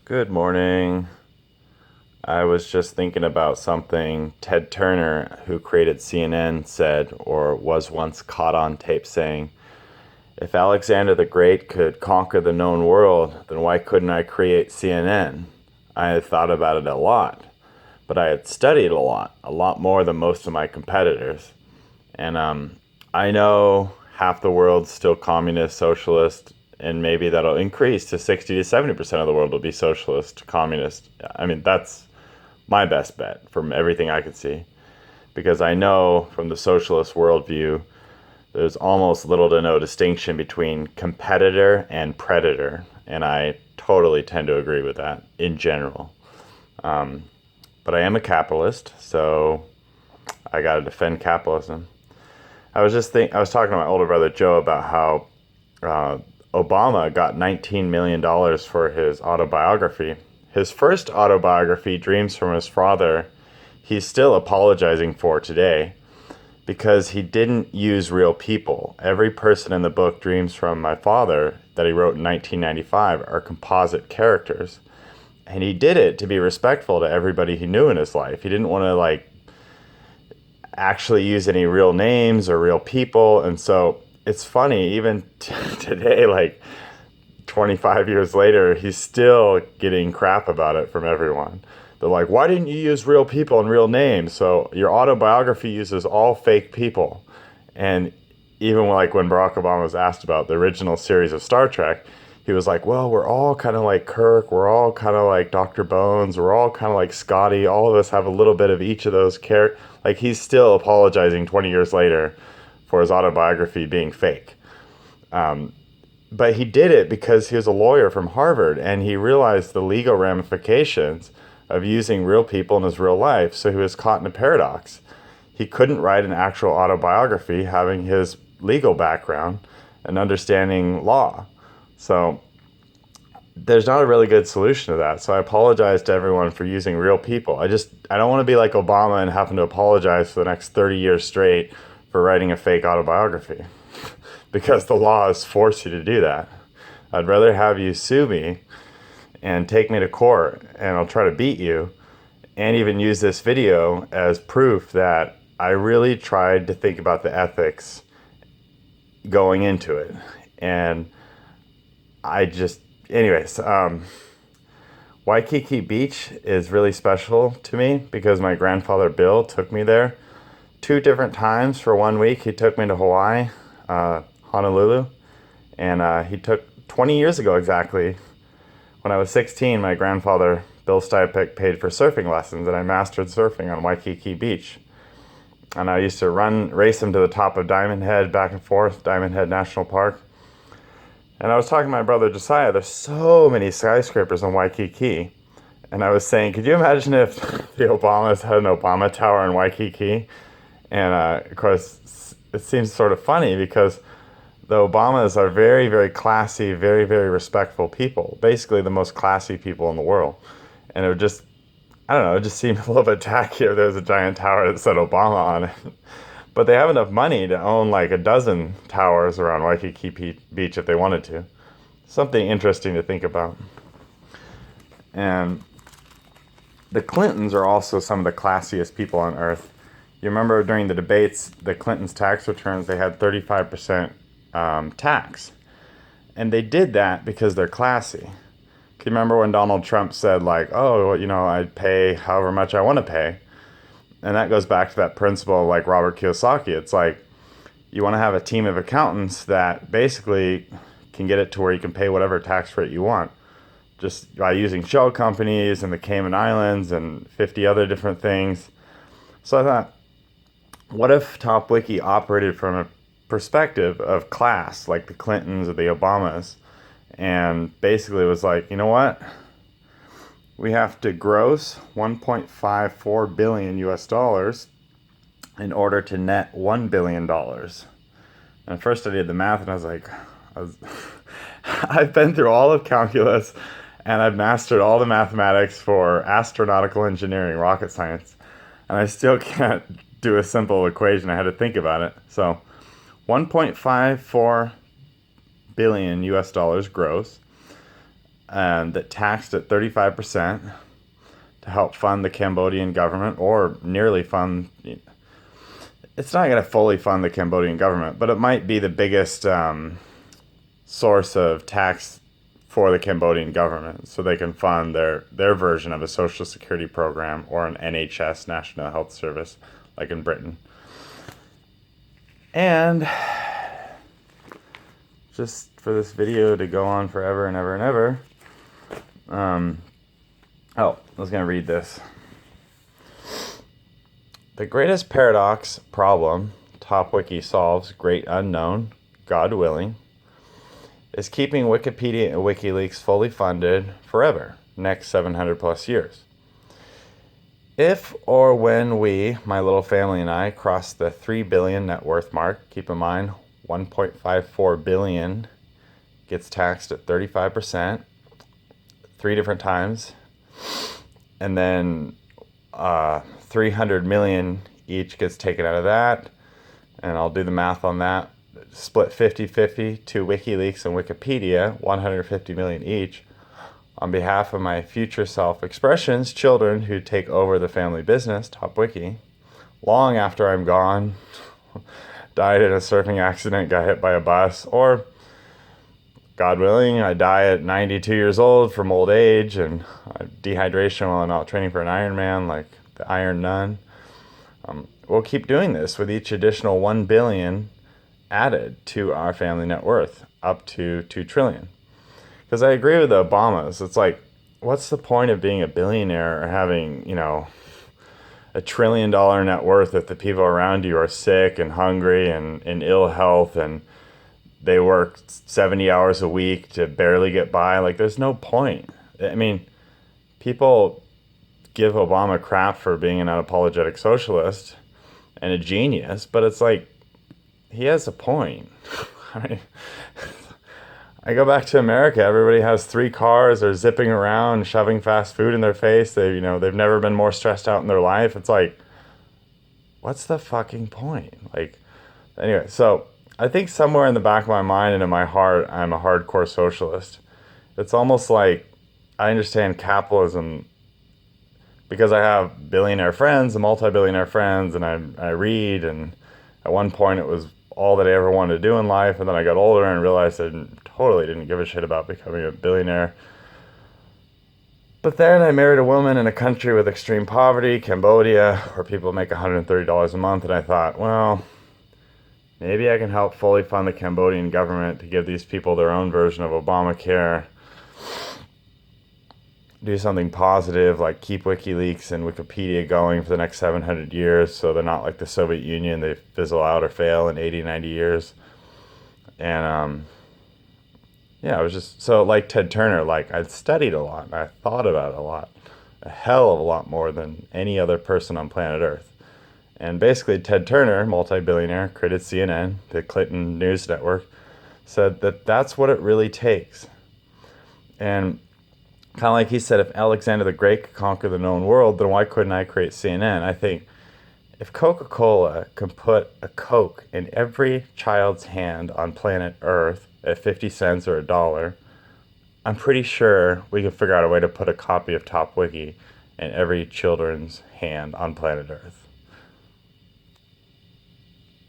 Good morning. I was just thinking about something Ted Turner, who created CNN, said or was once caught on tape saying, if Alexander the Great could conquer the known world, then why couldn't I create CNN? I had thought about it a lot, but I had studied a lot more than most of my competitors. And I know half the world's still communist, socialist, and maybe that'll increase to 60 to 70% of the world will be socialist, communist. I mean, that's my best bet from everything I could see. Because I know from the socialist worldview, there's almost little to no distinction between competitor and predator. And I totally tend to agree with that in general. But I am a capitalist, so I got to defend capitalism. I was talking to my older brother Joe about how Obama got $19 million for his autobiography. His first autobiography, Dreams from His Father, he's still apologizing for today because he didn't use real people. Every person in the book, Dreams from My Father, that he wrote in 1995, are composite characters. And he did it to be respectful to everybody he knew in his life. He didn't want to actually use any real names or real people. And so it's funny, even today, 25 years later, he's still getting crap about it from everyone. They're like, why didn't you use real people and real names? So your autobiography uses all fake people. And even when Barack Obama was asked about the original series of Star Trek, he was like, well, we're all kind of like Kirk, we're all kind of like Dr. Bones, we're all kind of like Scotty, all of us have a little bit of each of those characters. He's still apologizing 20 years later for his autobiography being fake. But he did it because he was a lawyer from Harvard, and he realized the legal ramifications of using real people in his real life, so he was caught in a paradox. He couldn't write an actual autobiography having his legal background and understanding law. So there's not a really good solution to that. So I apologize to everyone for using real people. I don't want to be like Obama and having to apologize for the next 30 years straight for writing a fake autobiography because the laws force you to do that. I'd rather have you sue me and take me to court, and I'll try to beat you, and even use this video as proof that I really tried to think about the ethics going into it. And Waikiki Beach is really special to me because my grandfather Bill took me there 2 different times for 1 week. He took me to Hawaii, Honolulu, and he took 20 years ago exactly. When I was 16, my grandfather, Bill Stipek, paid for surfing lessons, and I mastered surfing on Waikiki Beach. And I used to race him to the top of Diamond Head, back and forth, Diamond Head National Park. And I was talking to my brother Josiah, there's so many skyscrapers on Waikiki. And I was saying, could you imagine if the Obamas had an Obama Tower in Waikiki? And of course, it seems sort of funny because the Obamas are very, very classy, very, very respectful people. Basically the most classy people in the world. And it would just, I don't know, it just seemed a little bit tacky if there was a giant tower that said Obama on it. But they have enough money to own a dozen towers around Waikiki Beach if they wanted to. Something interesting to think about. And the Clintons are also some of the classiest people on earth. You remember during the debates, the Clintons' tax returns, they had 35% tax. And they did that because they're classy. Can you remember when Donald Trump said I pay however much I want to pay? And that goes back to that principle like Robert Kiyosaki. It's you want to have a team of accountants that basically can get it to where you can pay whatever tax rate you want. Just by using shell companies and the Cayman Islands and 50 other different things. So I thought, what if top-Wiki operated from a perspective of class, like the Clintons or the Obamas, and basically was you know what? We have to gross $1.54 billion US in order to net $1 billion. And at first I did the math and I was I've been through all of calculus and I've mastered all the mathematics for astronautical engineering, rocket science, and I still can't do a simple equation. I had to think about it. So 1.54 billion US dollars gross. that taxed at 35% to help fund the Cambodian government, or nearly fund. It's not going to fully fund the Cambodian government, but it might be the biggest source of tax for the Cambodian government, so they can fund their version of a social security program or an NHS, National Health Service, like in Britain. And just for this video to go on forever and ever and ever, I was going to read this. The greatest paradox problem top-Wiki solves, great unknown, God willing, is keeping Wikipedia and WikiLeaks fully funded forever, next 700 plus years. If or when we, my little family and I, cross the 3 billion net worth mark, keep in mind 1.54 billion gets taxed at 35%, 3 different times, and then 300 million each gets taken out of that, and I'll do the math on that. Split 50-50 to WikiLeaks and Wikipedia, 150 million each. On behalf of my future self-expressions, children who take over the family business, top-Wiki, long after I'm gone, died in a surfing accident, got hit by a bus, or, God willing, I die at 92 years old from old age and dehydration while I'm out training for an Ironman, like the Iron Nun. We'll keep doing this with each additional 1 billion added to our family net worth, up to 2 trillion. Because I agree with the Obamas. It's like, what's the point of being a billionaire or having, $1 trillion net worth if the people around you are sick and hungry and in ill health and they work 70 hours a week to barely get by? Like, there's no point. I mean, people give Obama crap for being an unapologetic socialist and a genius, but it's like, he has a point. I mean, I go back to America, everybody has 3 cars, they're zipping around, shoving fast food in their face, they've never been more stressed out in their life. It's like, what's the fucking point? Like, anyway, so I think somewhere in the back of my mind and in my heart, I'm a hardcore socialist. It's almost like I understand capitalism because I have billionaire friends and multi-billionaire friends, and I read, and at one point it was all that I ever wanted to do in life, and then I got older and realized I totally didn't give a shit about becoming a billionaire. But then I married a woman in a country with extreme poverty, Cambodia, where people make $130 a month, and I thought, well, maybe I can help fully fund the Cambodian government to give these people their own version of Obamacare, do something positive, like keep WikiLeaks and Wikipedia going for the next 700 years so they're not like the Soviet Union, they fizzle out or fail in 80, 90 years. And I was just, so like Ted Turner, like I'd studied a lot and I thought about it a lot, a hell of a lot more than any other person on planet Earth. And basically Ted Turner, multi-billionaire, created CNN, the Clinton News Network, said that that's what it really takes. And kind of like he said, if Alexander the Great could conquer the known world, then why couldn't I create CNN? I think if Coca-Cola can put a Coke in every child's hand on planet Earth at 50 cents or $1, I'm pretty sure we can figure out a way to put a copy of top-Wiki in every children's hand on planet Earth.